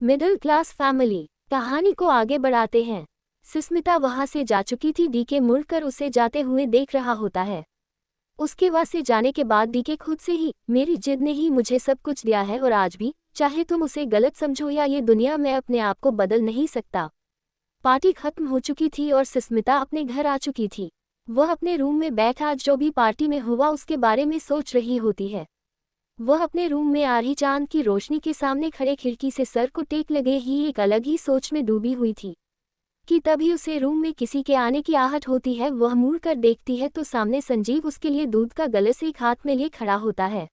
Middle class family. कहानी को आगे बढ़ाते हैं। सुस्मिता वहां से जा चुकी थी। डीके मुड़कर उसे जाते हुए देख रहा होता है। उसके वहां से जाने के बाद डीके खुद से ही, मेरी जिद ने ही मुझे सब कुछ दिया है और आज भी, चाहे तुम उसे गलत समझो या ये दुनिया में अपने आप को बदल नहीं सकता। पार्टी खत्म हो चुकी थी और सुस्मिता अपने घर आ चुकी थी। वह अपने रूम में बैठ आज जो भी पार्टी में हुआ उसके बारे में सोच रही होती है। वह अपने रूम में आ रही चांद की रोशनी के सामने खड़े खिड़की से सर को टेक लगे ही एक अलग ही सोच में डूबी हुई थी कि तभी उसे रूम में किसी के आने की आहट होती है। वह मुड़ कर देखती है तो सामने संजीव उसके लिए दूध का गिलास एक हाथ में लिए खड़ा होता है।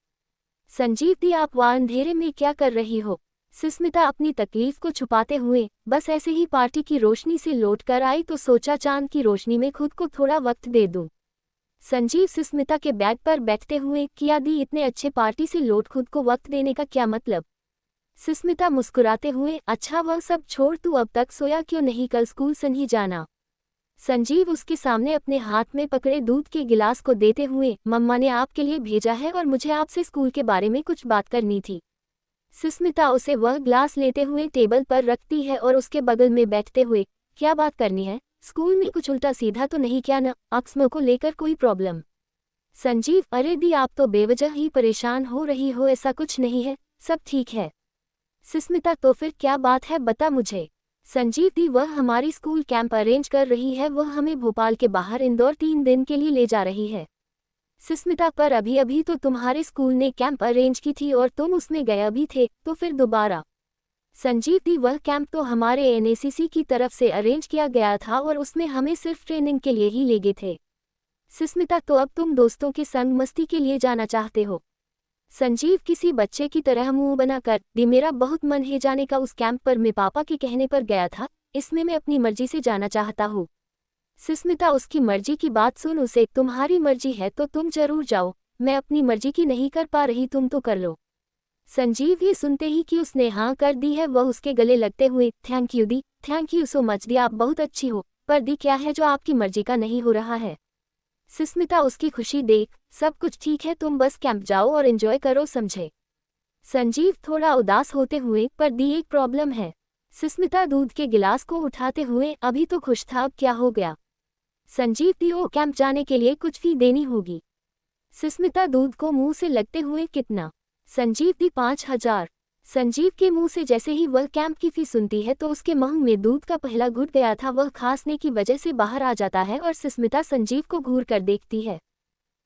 संजीव दी, आप वहाँ अंधेरे में क्या कर रही हो? सुस्मिता अपनी तकलीफ को छुपाते हुए, बस ऐसे ही पार्टी की रोशनी से लौट कर आई तो सोचा चांद की रोशनी में खुद को थोड़ा वक्त दे दूं। संजीव सुस्मिता के बेड पर बैठते हुए, किया दी, इतने अच्छे पार्टी से लौट खुद को वक्त देने का क्या मतलब? सुस्मिता मुस्कुराते हुए, अच्छा वह सब छोड़, तू अब तक सोया क्यों नहीं? कल स्कूल से नहीं जाना? संजीव उसके सामने अपने हाथ में पकड़े दूध के गिलास को देते हुए, मम्मा ने आपके लिए भेजा है और मुझे आपसे स्कूल के बारे में कुछ बात करनी थी। सुस्मिता उसे वह ग्लास लेते हुए टेबल पर रखती है और उसके बगल में बैठते हुए, क्या बात करनी है? स्कूल में कुछ उल्टा सीधा तो नहीं किया ना? अक्समों को लेकर कोई प्रॉब्लम? संजीव, अरे दी, आप तो बेवजह ही परेशान हो रही हो। ऐसा कुछ नहीं है, सब ठीक है। सुस्मिता, तो फिर क्या बात है, बता मुझे। संजीव दी, वह हमारी स्कूल कैंप अरेंज कर रही है। वह हमें भोपाल के बाहर इंदौर 3 दिन के लिए ले जा रही है। सुस्मिता, पर अभी अभी तो तुम्हारे स्कूल ने कैंप अरेंज की थी और तुम उसमें गए भी थे, तो फिर दोबारा? संजीव दी, वह कैंप तो हमारे एनएसीसी की तरफ से अरेंज किया गया था और उसमें हमें सिर्फ ट्रेनिंग के लिए ही ले गए थे। सुस्मिता, तो अब तुम दोस्तों के संग मस्ती के लिए जाना चाहते हो? संजीव किसी बच्चे की तरह मुंह बनाकर, दी, मेरा बहुत मन है जाने का उस कैंप पर। मैं पापा के कहने पर गया था, इसमें मैं अपनी मर्जी से जाना चाहता हूँ। सुस्मिता, उसकी मर्जी की बात सुन उसे, तुम्हारी मर्जी है तो तुम जरूर जाओ, मैं अपनी मर्जी की नहीं कर पा रही, तुम तो कर लो। संजीव ये सुनते ही कि उसने हाँ कर दी है, वह उसके गले लगते हुए, थैंक यू दी, थैंक यू सो मच दी, आप बहुत अच्छी हो। पर दी, क्या है जो आपकी मर्जी का नहीं हो रहा है? सुस्मिता उसकी खुशी देख, सब कुछ ठीक है, तुम बस कैंप जाओ और एंजॉय करो, समझे? संजीव थोड़ा उदास होते हुए, पर दी, एक प्रॉब्लम है। सुस्मिता दूध के गिलास को उठाते हुए, अभी तो खुश था, अब क्या हो गया? संजीव दी, ओ, कैंप जाने के लिए कुछ फी देनी होगी। सुस्मिता दूध को मुंह से लगते हुए, कितना? संजीव दी, 5,000। संजीव के मुंह से जैसे ही वह कैंप की फी सुनती है तो उसके मुंह में दूध का पहला घुट गया था, वह खांसने की वजह से बाहर आ जाता है और सुस्मिता संजीव को घूर कर देखती है।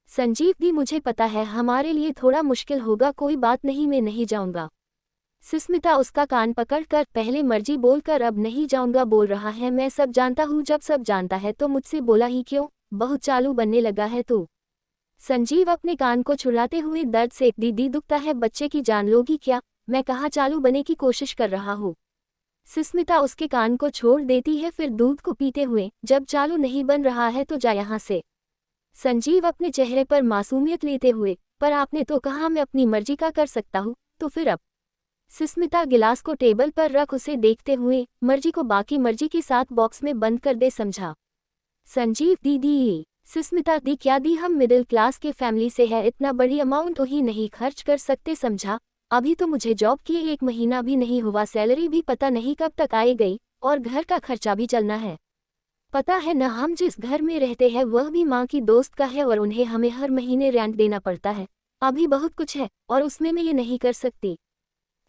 संजीव दी, मुझे पता है हमारे लिए थोड़ा मुश्किल होगा, कोई बात नहीं, मैं नहीं जाऊंगा। सुस्मिता उसका कान पकड़कर, पहले मर्जी बोलकर अब नहीं जाऊंगा बोल रहा है। मैं सब जानता हूँ, जब सब जानता है तो मुझसे बोला ही क्यों? बहुत चालू बनने लगा है तू। संजीव अपने कान को छुड़ाते हुए दर्द से, दीदी दुखता है, बच्चे की जान लोगी क्या? मैं कहाँ चालू बनने की कोशिश कर रहा हूँ। सुस्मिता उसके कान को छोड़ देती है, फिर दूध को पीते हुए, जब चालू नहीं बन रहा है तो जा यहाँ से। संजीव अपने चेहरे पर मासूमियत लेते हुए, पर आपने तो कहा मैं अपनी मर्जी का कर सकता हूँ, तो फिर अब? सुस्मिता गिलास को टेबल पर रख उसे देखते हुए, मर्जी को बाकी मर्जी के साथ बॉक्स में बंद कर दे, समझा? संजीव, दीदी। सुस्मिता दी, क्या दी, हम मिडिल क्लास के फैमिली से है, इतना बड़ी अमाउंट तो ही नहीं खर्च कर सकते, समझा? अभी तो मुझे जॉब किए 1 महीना भी नहीं हुआ, सैलरी भी पता नहीं कब तक आए गई, और घर का खर्चा भी चलना है। पता है न, हम जिस घर में रहते हैं वह भी माँ की दोस्त का है और उन्हें हमें हर महीने रेंट देना पड़ता है। अभी बहुत कुछ है और उसमें मैं ये नहीं कर सकती।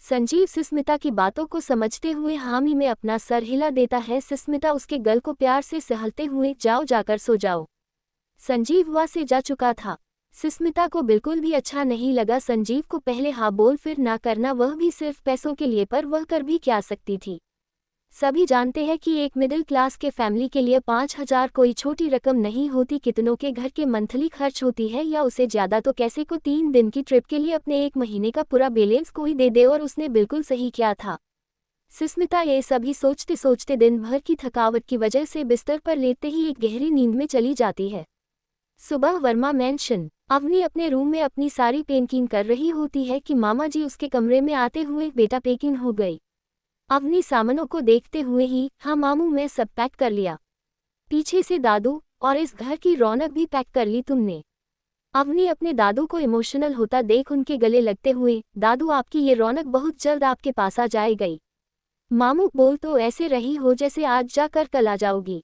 संजीव सुस्मिता की बातों को समझते हुए हामी में अपना सर हिला देता है। सुस्मिता उसके गल को प्यार से सहलते हुए, जाओ, जाकर सो जाओ। संजीव वहाँ से जा चुका था। सुस्मिता को बिल्कुल भी अच्छा नहीं लगा संजीव को पहले हाँ बोल फिर ना करना, वह भी सिर्फ पैसों के लिए, पर वह कर भी क्या सकती थी? सभी जानते हैं कि एक मिडिल क्लास के फैमिली के लिए 5,000 कोई छोटी रकम नहीं होती। कितनों के घर के मंथली खर्च होती है या उसे ज़्यादा, तो कैसे को 3 दिन की ट्रिप के लिए अपने 1 महीने का पूरा बैलेंस कोई दे दे, और उसने बिल्कुल सही किया था। सुस्मिता ये सभी सोचते सोचते दिन भर की थकावट की वजह से बिस्तर पर लेटते ही एक गहरी नींद में चली जाती है। सुबह वर्मा मैंशन। अवनी अपने रूम में अपनी सारी पैकिंग कर रही होती है कि मामा जी उसके कमरे में आते हुए, बेटा पैकिंग हो गई? अवनी सामानों को देखते हुए ही, हाँ मामू, मैं सब पैक कर लिया। पीछे से दादू, और इस घर की रौनक भी पैक कर ली तुमने? अवनी अपने दादू को इमोशनल होता देख उनके गले लगते हुए, दादू आपकी ये रौनक बहुत जल्द आपके पास आ जाएगी। मामू बोल तो ऐसे रही हो जैसे आज जाकर कल आ जाओगी।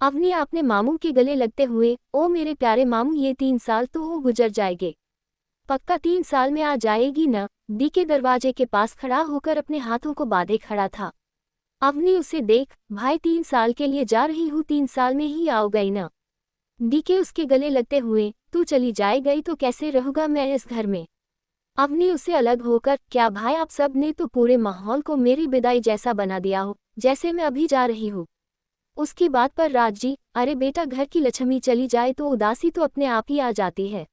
अवनी आपने मामू के गले लगते हुए, ओ मेरे प्यारे मामू ये 3 साल तो हो गुजर जाएंगे। पक्का 3 साल में आ जाएगी न। डीके दरवाजे के पास खड़ा होकर अपने हाथों को बांधे खड़ा था। अवनी उसे देख, भाई 3 साल के लिए जा रही हूँ, 3 साल में ही आओ गई न। डीके उसके गले लगते हुए, तू चली जाए गई तो कैसे रहूँगा मैं इस घर में। अवनी उससे अलग होकर, क्या भाई आप सब ने तो पूरे माहौल को मेरी विदाई जैसा बना दिया हो, जैसे मैं अभी जा रही हूँ। उसकी बात पर राज जी, अरे बेटा घर की लक्ष्मी चली जाए तो उदासी तो अपने आप ही आ जाती है।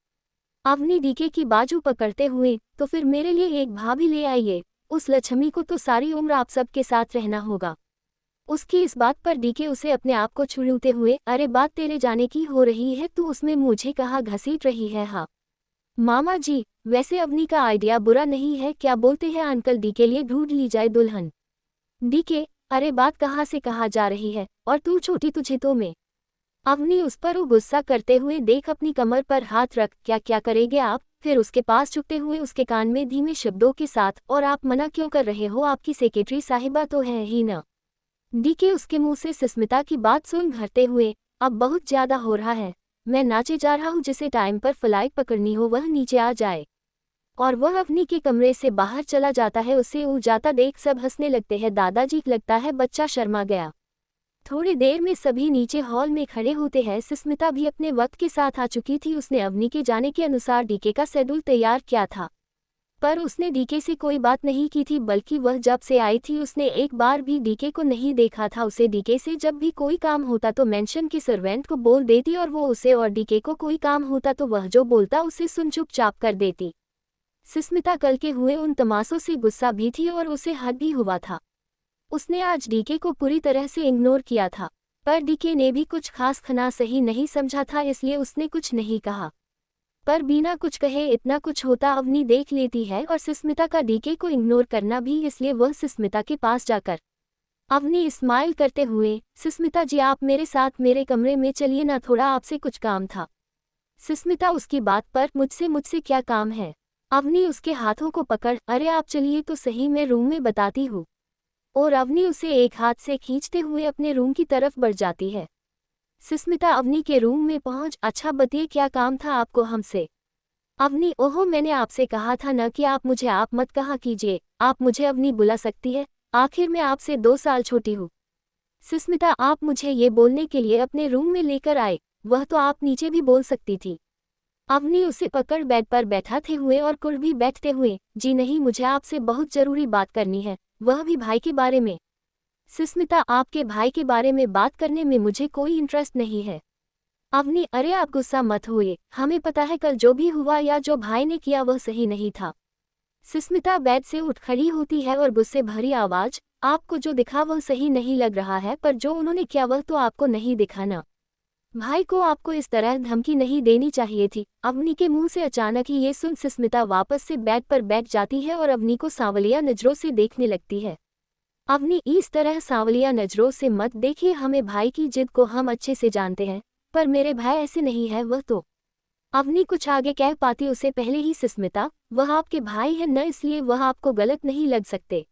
अवनी डीके की बाजू पकड़ते हुए, तो फिर मेरे लिए एक भाभी ले आइए, उस लक्ष्मी को तो सारी उम्र आप सबके साथ रहना होगा। उसकी इस बात पर डीके उसे अपने आप को छुड़ाते हुए, अरे बात तेरे जाने की हो रही है, तू उसमें मुझे कहाँ घसीट रही है। हाँ मामा जी, वैसे अवनी का आइडिया बुरा नहीं है, क्या बोलते हैं अंकल डी के लिए ढूंढ ली जाए दुल्हन। डीके, अरे बात कहाँ से कहाँ जा रही है, और तू छोटी तुझे तो मैं। अवनी उस पर गुस्सा करते हुए, देख अपनी कमर पर हाथ रख, क्या क्या करेंगे आप। फिर उसके पास झुकते हुए उसके कान में धीमे शब्दों के साथ, और आप मना क्यों कर रहे हो, आपकी सेक्रेटरी साहिबा तो है ही ना। डीके उसके मुंह से सुस्मिता की बात सुन घरते हुए, अब बहुत ज्यादा हो रहा है, मैं नाचे जा रहा हूँ, जिसे टाइम पर फ्लाइट पकड़नी हो वह नीचे आ जाए। और वह अवनी के कमरे से बाहर चला जाता है। उसे उड़ जाता देख सब हंसने लगते हैं। दादाजी लगता है बच्चा शर्मा गया। थोड़ी देर में सभी नीचे हॉल में खड़े होते हैं। सुस्मिता भी अपने वक्त के साथ आ चुकी थी। उसने अवनी के जाने के अनुसार डीके का शेड्यूल तैयार किया था, पर उसने डीके से कोई बात नहीं की थी, बल्कि वह जब से आई थी उसने एक बार भी डीके को नहीं देखा था। उसे डीके से जब भी कोई काम होता तो मेंशन के सर्वेंट को बोल देती, और वो उसे, और डीके को कोई काम होता तो वह जो बोलता उसे सुन चुपचाप कर देती। सुस्मिता कल के हुए उन तमाशों से गुस्सा भी थी और उसे हद भी हुआ था। उसने आज डीके को पूरी तरह से इग्नोर किया था, पर डीके ने भी कुछ खास खाना सही नहीं समझा था, इसलिए उसने कुछ नहीं कहा। पर बिना कुछ कहे इतना कुछ होता अवनी देख लेती है, और सुस्मिता का डीके को इग्नोर करना भी, इसलिए वह सुस्मिता के पास जाकर अवनी स्माइल करते हुए, सुस्मिता जी आप मेरे साथ मेरे कमरे में चलिए ना, थोड़ा आपसे कुछ काम था। सुस्मिता उसकी बात पर, मुझसे मुझसे क्या काम है। अवनी उसके हाथों को पकड़, अरे आप चलिए तो सही, मैं रूम में बताती हूँ। और अवनी उसे एक हाथ से खींचते हुए अपने रूम की तरफ बढ़ जाती है। सुस्मिता अवनी के रूम में पहुंच, अच्छा बताइए क्या काम था आपको हमसे। अवनी, ओहो मैंने आपसे कहा था न कि आप मुझे आप मत कहा कीजिए, आप मुझे अवनी बुला सकती है, आखिर मैं आपसे 2 साल छोटी हूँ। सुस्मिता, आप मुझे ये बोलने के लिए अपने रूम में लेकर आए, वह तो आप नीचे भी बोल सकती थी। अवनी उसे पकड़ बेड पर बैठाते हुए और कुर्ब भी बैठते हुए, जी नहीं मुझे आपसे बहुत जरूरी बात करनी है, वह भी भाई के बारे में। सुस्मिता, आपके भाई के बारे में बात करने में मुझे कोई इंटरेस्ट नहीं है। अवनी, अरे आप गुस्सा मत होइए, हमें पता है कल जो भी हुआ या जो भाई ने किया वह सही नहीं था। सुस्मिता बेड से उठ खड़ी होती है और गुस्से भरी आवाज, आपको जो दिखा वह सही नहीं लग रहा है, पर जो उन्होंने किया वह तो आपको नहीं दिखा ना। भाई को आपको इस तरह धमकी नहीं देनी चाहिए थी। अवनी के मुंह से अचानक ही ये सुन सुस्मिता वापस से बेड पर बैठ जाती है और अवनी को सांवलिया नजरों से देखने लगती है। अवनी, इस तरह सांवलिया नजरों से मत देखिए, हमें भाई की जिद को हम अच्छे से जानते हैं, पर मेरे भाई ऐसे नहीं है वह तो। अवनी कुछ आगे कह पाती उसे पहले ही सुस्मिता, वह आपके भाई है न, इसलिए वह आपको गलत नहीं लग सकते।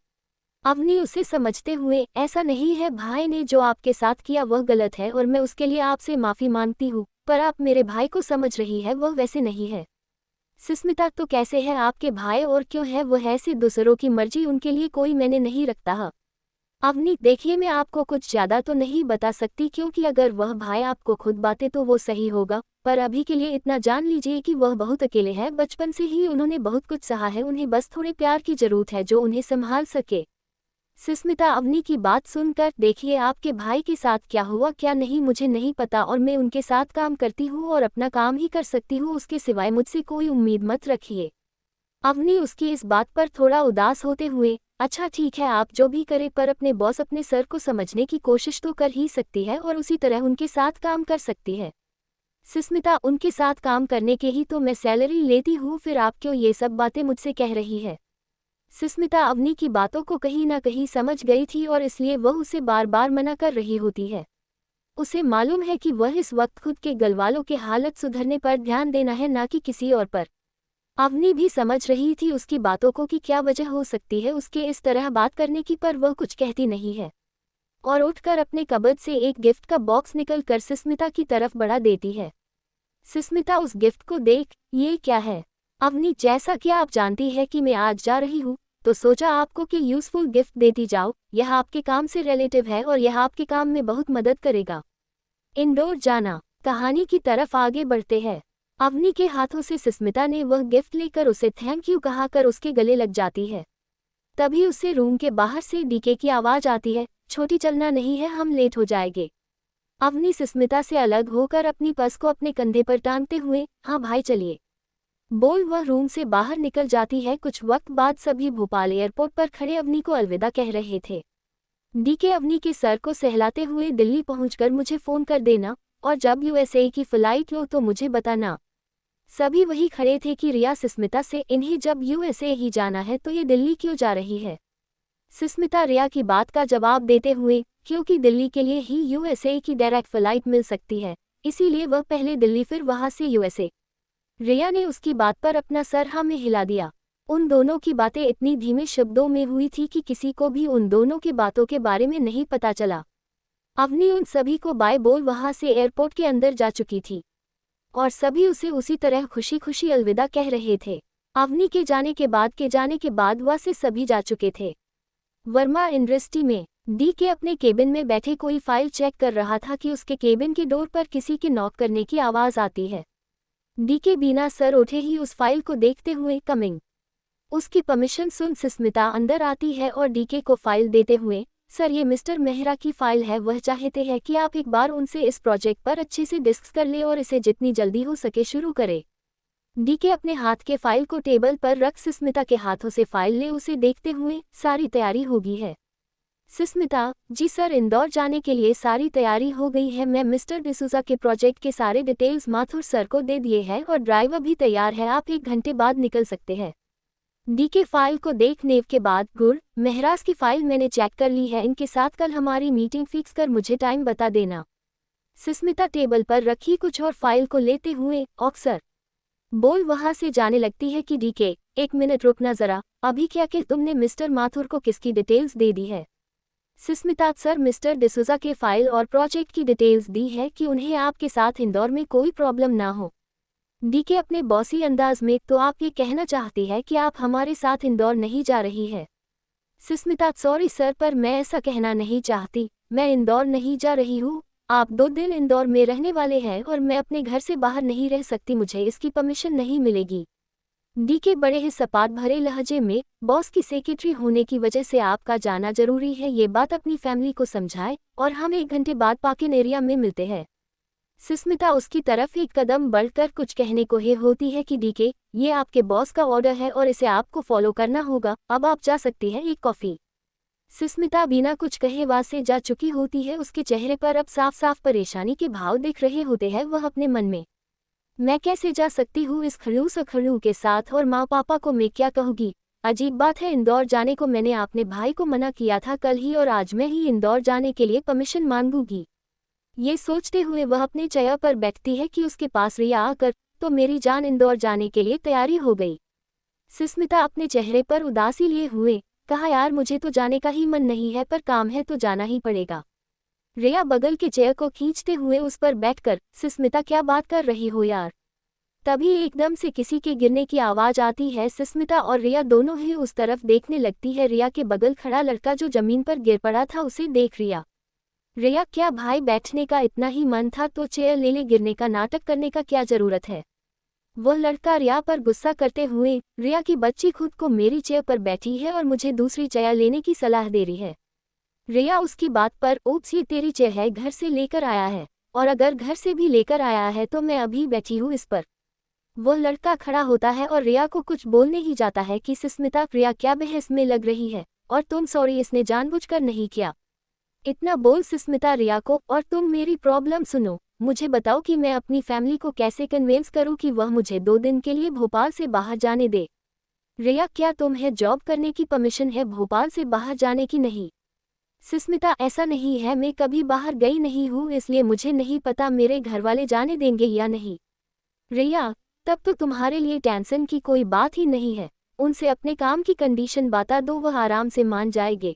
अवनी उसे समझते हुए, ऐसा नहीं है, भाई ने जो आपके साथ किया वह गलत है और मैं उसके लिए आपसे माफी मांगती हूँ, पर आप मेरे भाई को समझ रही है, वह वैसे नहीं है। सुस्मिता, तो कैसे है आपके भाई और क्यों है वह ऐसे, दूसरों की मर्जी, उनके लिए कोई मैंने नहीं रखता। अवनी, देखिए मैं आपको कुछ ज्यादा तो नहीं बता सकती, क्योंकि अगर वह भाई आपको खुद बातें तो वो सही होगा, पर अभी के लिए इतना जान लीजिए कि वह बहुत अकेले हैं, बचपन से ही उन्होंने बहुत कुछ सहा है, उन्हें बस थोड़े प्यार की जरूरत है जो उन्हें संभाल सके। सुस्मिता अवनी की बात सुनकर, देखिए आपके भाई के साथ क्या हुआ क्या नहीं मुझे नहीं पता, और मैं उनके साथ काम करती हूँ और अपना काम ही कर सकती हूँ, उसके सिवाय मुझसे कोई उम्मीद मत रखिए। अवनी उसकी इस बात पर थोड़ा उदास होते हुए, अच्छा ठीक है आप जो भी करें, पर अपने बॉस अपने सर को समझने की कोशिश तो कर ही सकती है और उसी तरह उनके साथ काम कर सकती है। सुस्मिता, उनके साथ काम करने के ही तो मैं सैलरी लेती हूँ, फिर आप क्यों ये सब बातें मुझसे कह रही है। सुस्मिता अवनी की बातों को कहीं ना कहीं समझ गई थी और इसलिए वह उसे बार बार मना कर रही होती है। उसे मालूम है कि वह इस वक्त खुद के गलवालों के हालत सुधरने पर ध्यान देना है, ना कि किसी और पर। अवनी भी समझ रही थी उसकी बातों को कि क्या वजह हो सकती है उसके इस तरह बात करने की, पर वह कुछ कहती नहीं है और उठकर अपने कबर्ड से एक गिफ्ट का बॉक्स निकल कर सुस्मिता की तरफ बढ़ा देती है। सुस्मिता उस गिफ्ट को देख, ये क्या है? अवनी, जैसा कि आप जानती है कि मैं आज जा रही हूँ, तो सोचा आपको कि यूजफुल गिफ्ट देती जाओ। यह आपके काम से रिलेटिव है और यह आपके काम में बहुत मदद करेगा। इंदौर जाना। कहानी की तरफ आगे बढ़ते हैं। अवनी के हाथों से सुस्मिता ने वह गिफ्ट लेकर उसे थैंक यू कहाकर उसके गले लग जाती है। तभी उसे रूम के बाहर से डीके की आवाज आती है, छोटी चलना नहीं है, हम लेट हो जाएंगे। अवनी सुस्मिता से अलग होकर अपनी पर्स को अपने कंधे पर टांगते हुए, हाँ भाई चलिए, बोल वह रूम से बाहर निकल जाती है। कुछ वक्त बाद सभी भोपाल एयरपोर्ट पर खड़े अवनी को अलविदा कह रहे थे। डीके अवनी के सर को सहलाते हुए, दिल्ली पहुंचकर मुझे फोन कर देना और जब यूएसए की फ्लाइट लो तो मुझे बताना। सभी वही खड़े थे कि रिया सुस्मिता से, इन्हें जब यूएसए ही जाना है तो ये दिल्ली क्यों जा रही है? सुस्मिता रिया की बात का जवाब देते हुए, क्योंकि दिल्ली के लिए ही यूएसए की डायरेक्ट फ्लाइट मिल सकती है, इसीलिए वह पहले दिल्ली फिर वहां से यूएसए। रिया ने उसकी बात पर अपना सर हाँ में हिला दिया। उन दोनों की बातें इतनी धीमे शब्दों में हुई थी कि किसी को भी उन दोनों की बातों के बारे में नहीं पता चला। अवनी उन सभी को बाय बोल वहां से एयरपोर्ट के अंदर जा चुकी थी और सभी उसे उसी तरह खुशी खुशी अलविदा कह रहे थे। अवनी के जाने के बाद वह से सभी जा चुके थे। वर्मा इंडस्ट्री में डीके अपने केबिन में बैठे कोई फाइल चेक कर रहा था कि उसके केबिन की डोर पर किसी के नॉक करने की आवाज आती है। डीके बिना सर उठे ही उस फाइल को देखते हुए, कमिंग। उसकी परमिशन सुन सुस्मिता अंदर आती है और डीके को फाइल देते हुए, सर ये मिस्टर मेहरा की फाइल है, वह चाहते हैं कि आप एक बार उनसे इस प्रोजेक्ट पर अच्छे से डिस्कस कर ले और इसे जितनी जल्दी हो सके शुरू करें। डीके अपने हाथ के फाइल को टेबल पर रख सुस्मिता के हाथों से फाइल ले उसे देखते हुए, सारी तैयारी हो गई है? सुस्मिता, जी सर, इंदौर जाने के लिए सारी तैयारी हो गई है। मैं मिस्टर डिसूजा के प्रोजेक्ट के सारे डिटेल्स माथुर सर को दे दिए हैं और ड्राइवर भी तैयार है, आप 1 घंटे बाद निकल सकते हैं। डीके फाइल को देखने के बाद, गुड, मेहराज की फाइल मैंने चेक कर ली है, इनके साथ कल हमारी मीटिंग फिक्स कर मुझे टाइम बता देना। सुस्मिता टेबल पर रखी कुछ और फाइल को लेते हुए, ऑक्सर, बोल वहां से जाने लगती है कि डीके, 1 मिनट रुकना जरा, अभी क्या कि तुमने मिस्टर माथुर को किसकी डिटेल्स दे दी है? सुस्मिता, सर मिस्टर डिसूजा के फाइल और प्रोजेक्ट की डिटेल्स दी है कि उन्हें आपके साथ इंदौर में कोई प्रॉब्लम ना हो। डीके अपने बॉसी अंदाज में, तो आप ये कहना चाहती है कि आप हमारे साथ इंदौर नहीं जा रही है? सुस्मिता, सॉरी सर, पर मैं ऐसा कहना नहीं चाहती, मैं इंदौर नहीं जा रही हूँ। आप 2 दिन इंदौर में रहने वाले हैं और मैं अपने घर से बाहर नहीं रह सकती, मुझे इसकी परमिशन नहीं मिलेगी। डीके बड़े ही सपाट भरे लहजे में, बॉस की सेक्रेटरी होने की वजह से आपका जाना जरूरी है, ये बात अपनी फैमिली को समझाए और हम 1 घंटे बाद पार्किंग एरिया में मिलते हैं। सुस्मिता उसकी तरफ एक कदम बढ़कर कुछ कहने को होती है कि डीके, ये आपके बॉस का ऑर्डर है और इसे आपको फॉलो करना होगा, अब आप जा सकती हैं, एक कॉफ़ी। सुस्मिता बिना कुछ कहे वहां से जा चुकी होती है। उसके चेहरे पर अब साफ साफ परेशानी के भाव दिख रहे होते हैं। वह अपने मन में, मैं कैसे जा सकती हूँ इस खड़ूस खड़ू के साथ, और माँ पापा को मैं क्या कहूँगी? अजीब बात है, इंदौर जाने को मैंने अपने भाई को मना किया था कल ही और आज मैं ही इंदौर जाने के लिए परमिशन मांगूंगी। ये सोचते हुए वह अपने चेयर पर बैठती है कि उसके पास रिया आकर, तो मेरी जान, इंदौर जाने के लिए तैयारी हो गई। सुस्मिता अपने चेहरे पर उदासी लिए हुए, कहा यार मुझे तो जाने का ही मन नहीं है, पर काम है तो जाना ही पड़ेगा। रिया बगल के चेयर को खींचते हुए उस पर बैठकर, सुस्मिता क्या बात कर रही हो यार? तभी एकदम से किसी के गिरने की आवाज आती है। सुस्मिता और रिया दोनों ही उस तरफ देखने लगती है। रिया के बगल खड़ा लड़का जो जमीन पर गिर पड़ा था उसे देख रिया, क्या भाई बैठने का इतना ही मन था तो चेयर ले ले, गिरने का नाटक करने का क्या जरूरत है? वह लड़का रिया पर गुस्सा करते हुए, रिया की बच्ची खुद को मेरी चेयर पर बैठी है और मुझे दूसरी चेयर लेने की सलाह दे रही है। रिया उसकी बात पर, ओप्स, ये तेरी चेयर है, घर से लेकर आया है, और अगर घर से भी लेकर आया है तो मैं अभी बैठी हूँ इस पर। वह लड़का खड़ा होता है और रिया को कुछ बोलने ही जाता है कि सुस्मिता, रिया क्या बहस में लग रही है, और तुम, सॉरी इसने जानबूझकर नहीं किया। इतना बोल सुस्मिता रिया को, और तुम मेरी प्रॉब्लम सुनो, मुझे बताओ कि मैं अपनी फैमिली को कैसे कन्विंस करूं कि वह मुझे 2 दिन के लिए भोपाल से बाहर जाने दे। रिया, क्या तुम्हें जॉब करने की परमिशन है, भोपाल से बाहर जाने की नहीं? सुस्मिता, ऐसा नहीं है, मैं कभी बाहर गई नहीं हूँ, इसलिए मुझे नहीं पता मेरे घर वाले जाने देंगे या नहीं। रिया, तब तो तुम्हारे लिए टेंशन की कोई बात ही नहीं है। उनसे अपने काम की कंडीशन बता दो, वह आराम से मान जाएंगे।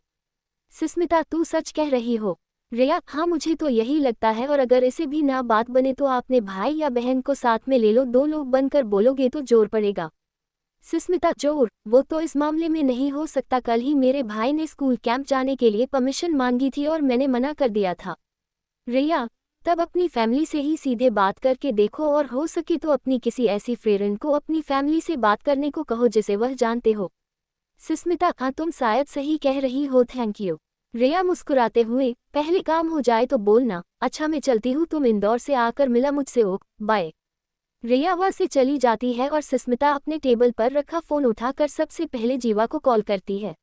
सुस्मिता, तू सच कह रही हो? रिया, हाँ मुझे तो यही लगता है, और अगर इसे भी ना बात बने तो आपने भाई या बहन को साथ में ले लो, 2 लोग बनकर बोलोगे तो जोर पड़ेगा। सुस्मिता, जोर? वो तो इस मामले में नहीं हो सकता। कल ही मेरे भाई ने स्कूल कैंप जाने के लिए परमिशन मांगी थी और मैंने मना कर दिया था। रिया, तब अपनी फैमिली से ही सीधे बात करके देखो, और हो सके तो अपनी किसी ऐसी फ्रेंड को अपनी फैमिली से बात करने को कहो जिसे वह जानते हो। सुस्मिता, हाँ तुम शायद सही कह रही हो, थैंक यू। रिया मुस्कुराते हुए, पहले काम हो जाए तो बोलना। अच्छा मैं चलती हूँ, तुम इंदौर से आकर मिला मुझसे, ओक बाय। रिया वहाँ से चली जाती है और सुस्मिता अपने टेबल पर रखा फोन उठाकर सबसे पहले जीवा को कॉल करती है।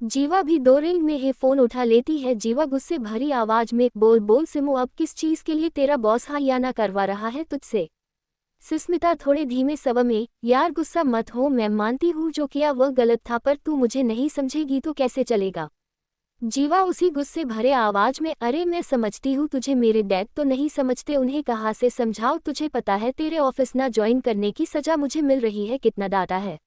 जीवा भी 2 रिंग में ही फोन उठा लेती है। जीवा गुस्से भरी आवाज में, बोल बोल सिमो, अब किस चीज के लिए तेरा बॉस हाँ या ना करवा रहा है तुझसे? सुस्मिता थोड़े धीमे स्वर में, यार गुस्सा मत हो, मैं मानती हूँ जो किया वह गलत था, पर तू मुझे नहीं समझेगी तो कैसे चलेगा? जीवा उसी गुस्से भरे आवाज में, अरे मैं समझती हूँ तुझे, मेरे डैड तो नहीं समझते, उन्हें कहाँ से समझाओ? तुझे पता है तेरे ऑफिस ना ज्वाइन करने की सजा मुझे मिल रही है, कितना डांटा है।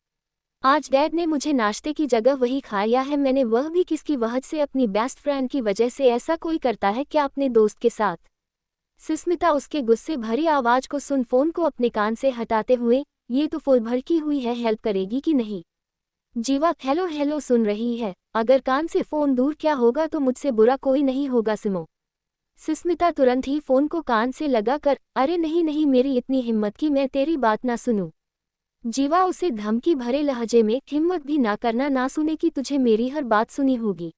आज डैड ने मुझे नाश्ते की जगह वही खाया है मैंने, वह भी किसकी वजह से? अपनी बेस्ट फ्रेंड की वजह से। ऐसा कोई करता है क्या अपने दोस्त के साथ? सुस्मिता उसके गुस्से भरी आवाज को सुन फोन को अपने कान से हटाते हुए, ये तो फुल भड़की हुई है, हेल्प करेगी कि नहीं? जीवा, हेलो हेलो, सुन रही है? अगर कान से फोन दूर क्या होगा, तो मुझसे बुरा कोई नहीं होगा सिमो। सुस्मिता तुरंत ही फोन को कान से लगाकर, अरे नहीं नहीं, मेरी इतनी हिम्मत की मैं तेरी बात ना सुनूं? जीवा उसे धमकी भरे लहजे में, हिम्मत भी ना करना ना सुने कि तुझे मेरी हर बात सुनी होगी।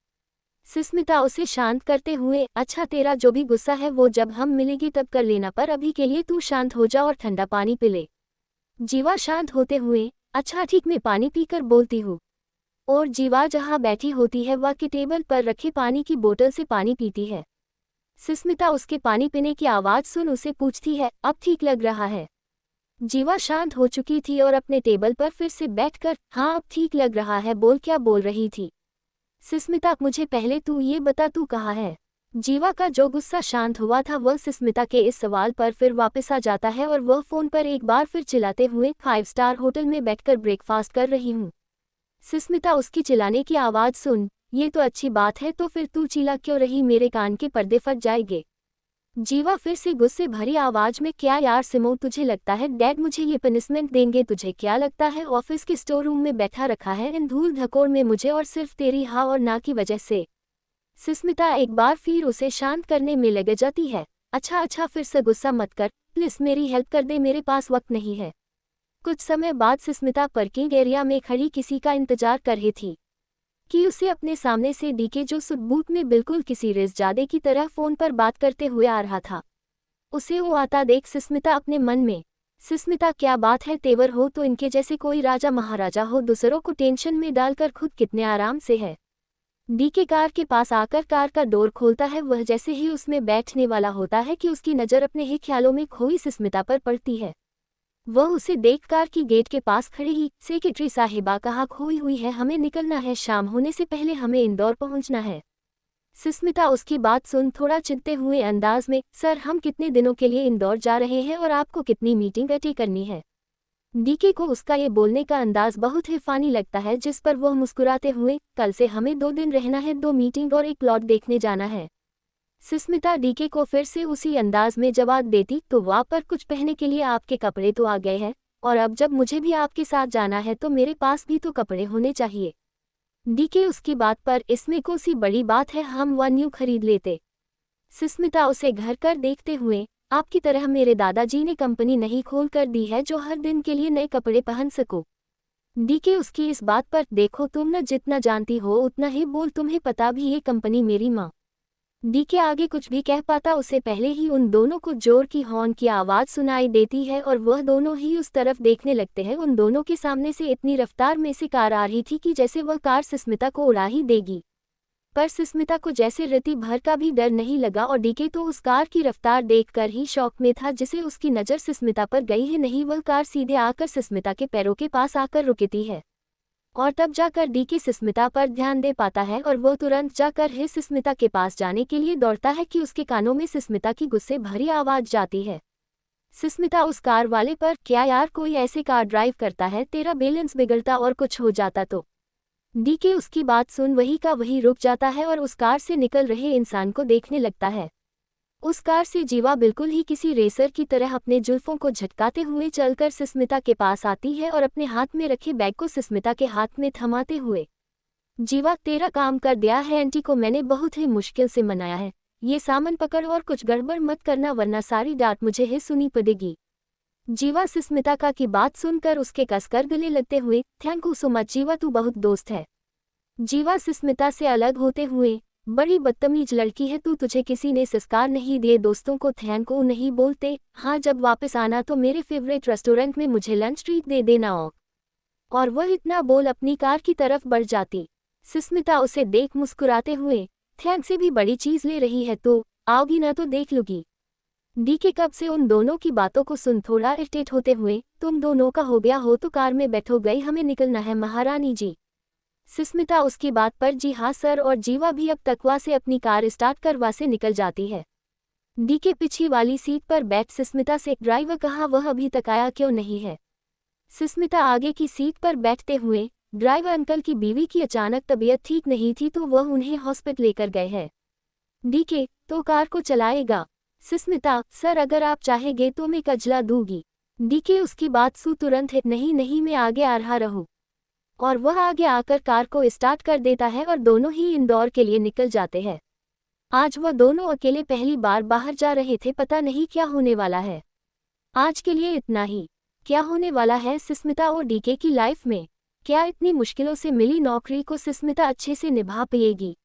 सुस्मिता उसे शांत करते हुए, अच्छा तेरा जो भी गुस्सा है वो जब हम मिलेंगे तब कर लेना, पर अभी के लिए तू शांत हो जा और ठंडा पानी पी ले। जीवा शांत होते हुए, अच्छा ठीक, मैं पानी पीकर बोलती हूँ। और जीवा जहाँ बैठी होती है वह के टेबल पर रखे पानी की बोतल से पानी पीती है। सुस्मिता उसके पानी पीने की आवाज़ सुन उसे पूछती है, अब ठीक लग रहा है? जीवा शांत हो चुकी थी और अपने टेबल पर फिर से बैठकर, हाँ अब ठीक लग रहा है, बोल क्या बोल रही थी? सुस्मिता, मुझे पहले तू ये बता तू कहाँ है? जीवा का जो गुस्सा शांत हुआ था वह सुस्मिता के इस सवाल पर फिर वापस आ जाता है और वह फोन पर एक बार फिर चिल्लाते हुए, 5 स्टार होटल में बैठकर ब्रेकफास्ट कर रही हूँ। सुस्मिता उसकी चिल्लाने की आवाज़ सुन, ये तो अच्छी बात है, तो फिर तू चिल्ला क्यों रही? मेरे कान के पर्दे फट जाएंगे। जीवा फिर से गुस्से भरी आवाज में, क्या यार सिमो, तुझे लगता है डैड मुझे ये पनिशमेंट देंगे? तुझे क्या लगता है ऑफिस के स्टोर रूम में बैठा रखा है इन धूल धकोर में मुझे, और सिर्फ तेरी हाँ और ना की वजह से? सुस्मिता एक बार फिर उसे शांत करने में लग जाती है। अच्छा अच्छा, फिर से गुस्सा मत कर प्लीज, मेरी हेल्प कर दे, मेरे पास वक्त नहीं है। कुछ समय बाद सुस्मिता पार्किंग एरिया में खड़ी किसी का इंतजार कर रही थी कि उसे अपने सामने से डीके, जो सुटबूट में बिल्कुल किसी रेज़जादे की तरह फोन पर बात करते हुए आ रहा था, उसे वो आता देख सुस्मिता अपने मन में, सुस्मिता क्या बात है, तेवर हो तो इनके जैसे, कोई राजा महाराजा हो, दूसरों को टेंशन में डालकर खुद कितने आराम से है। डीके कार के पास आकर कार का डोर खोलता है। वह जैसे ही उसमें बैठने वाला होता है कि उसकी नज़र अपने ही ख्यालों में खोई सुस्मिता पर पड़ती है। वह उसे देख कार की गेट के पास खड़ी ही, सेक्रेटरी साहिबा कहाँ खोई हुई है? हमें निकलना है, शाम होने से पहले हमें इंदौर पहुंचना है। सुस्मिता उसकी बात सुन थोड़ा चिढ़ते हुए अंदाज में, सर हम कितने दिनों के लिए इंदौर जा रहे हैं और आपको कितनी मीटिंग अटेंड करनी है? डीके को उसका ये बोलने का अंदाज बहुत ही फानी लगता है, जिस पर वह मुस्कुराते हुए, कल से हमें 2 दिन रहना है, 2 मीटिंग और एक प्लॉट देखने जाना है। सुस्मिता डीके को फिर से उसी अंदाज में जवाब देती, तो वहाँ पर कुछ पहनने के लिए आपके कपड़े तो आ गए हैं, और अब जब मुझे भी आपके साथ जाना है तो मेरे पास भी तो कपड़े होने चाहिए। डीके उसकी बात पर, इसमें कौन सी बड़ी बात है, हम वन न्यू खरीद लेते। सुस्मिता उसे घर कर देखते हुए, आपकी तरह मेरे दादाजी ने कंपनी नहीं खोल कर दी है जो हर दिन के लिए नए कपड़े पहन सको। डीके उसकी इस बात पर, देखो तुम न जितना जानती हो उतना ही बोल, तुम्हें पता भी ये कंपनी मेरी माँ। डीके आगे कुछ भी कह पाता उससे पहले ही उन दोनों को जोर की हॉर्न की आवाज़ सुनाई देती है और वह दोनों ही उस तरफ देखने लगते हैं। उन दोनों के सामने से इतनी रफ्तार में से कार आ रही थी कि जैसे वह कार सुस्मिता को उड़ा ही देगी, पर सुस्मिता को जैसे रति भर का भी डर नहीं लगा, और डीके तो उस कार की रफ्तार देखकर ही शौक में था जिसे उसकी नज़र सुस्मिता पर गई है नहीं, वह कार सीधे आकर सुस्मिता के पैरों के पास आकर रुकती है, और तब जाकर डीके सुस्मिता पर ध्यान दे पाता है और वो तुरंत जाकर ही सुस्मिता के पास जाने के लिए दौड़ता है कि उसके कानों में सुस्मिता की गुस्से भरी आवाज़ जाती है। सुस्मिता उस कार वाले पर, क्या यार कोई ऐसे कार ड्राइव करता है, तेरा बैलेंस बिगड़ता और कुछ हो जाता तो। डीके उसकी बात सुन वही का वही रुक जाता है और उस कार से निकल रहे इंसान को देखने लगता है। उस कार से जीवा बिल्कुल ही किसी रेसर की तरह अपने जुल्फों को झटकाते हुए चलकर सुस्मिता के पास आती है और अपने हाथ में रखे बैग को सुस्मिता के हाथ में थमाते हुए, जीवा तेरा काम कर दिया है, आंटी को मैंने बहुत ही मुश्किल से मनाया है, ये सामान पकड़ और कुछ गड़बड़ मत करना वरना सारी डांट मुझे ही सुनी पड़ेगी। जीवा सुस्मिता का की बात सुनकर उसके कसकर गले लगते हुए, थैंक यू सो मच जीवा, तू बहुत दोस्त है। जीवा सुस्मिता से अलग होते हुए, बड़ी बदतमीज लड़की है तू, तुझे किसी ने संस्कार नहीं दिए, दोस्तों को थैंक यू नहीं बोलते। हाँ जब वापस आना तो मेरे फेवरेट रेस्टोरेंट में मुझे लंच ट्रीट दे देना। और वह इतना बोल अपनी कार की तरफ बढ़ जाती। सुस्मिता उसे देख मुस्कुराते हुए, थैंक से भी बड़ी चीज ले रही है तो आओगी ना तो देख लूगी। डीके कब से उन दोनों की बातों को सुन थोड़ा इरिटेट होते हुए, तुम दोनों का हो गया हो तो कार में बैठो, गई हमें निकलना है महारानी जी। सुस्मिता उसकी बात पर जी हाँ सर, और जीवा भी अब तकवा से अपनी कार स्टार्ट कर वहाँ से निकल जाती है। डीके पीछे वाली सीट पर बैठ सुस्मिता से, ड्राइवर कहाँ, वह अभी तक आया क्यों नहीं है। सुस्मिता आगे की सीट पर बैठते हुए, ड्राइवर अंकल की बीवी की अचानक तबीयत ठीक नहीं थी तो वह उन्हें हॉस्पिटल लेकर गए हैं। डीके तो कार को चलाएगा। सुस्मिता सर अगर आप चाहेंगे तो मैं कजला दूंगी। डीके उसकी बात सु तुरंत है, नहीं नहीं मैं आगे आ रहा रहूं। और वह आगे आकर कार को स्टार्ट कर देता है और दोनों ही इंदौर के लिए निकल जाते हैं। आज वह दोनों अकेले पहली बार बाहर जा रहे थे, पता नहीं क्या होने वाला है। आज के लिए इतना ही। क्या होने वाला है सुस्मिता और डीके की लाइफ में? क्या इतनी मुश्किलों से मिली नौकरी को सुस्मिता अच्छे से निभा पाएगी?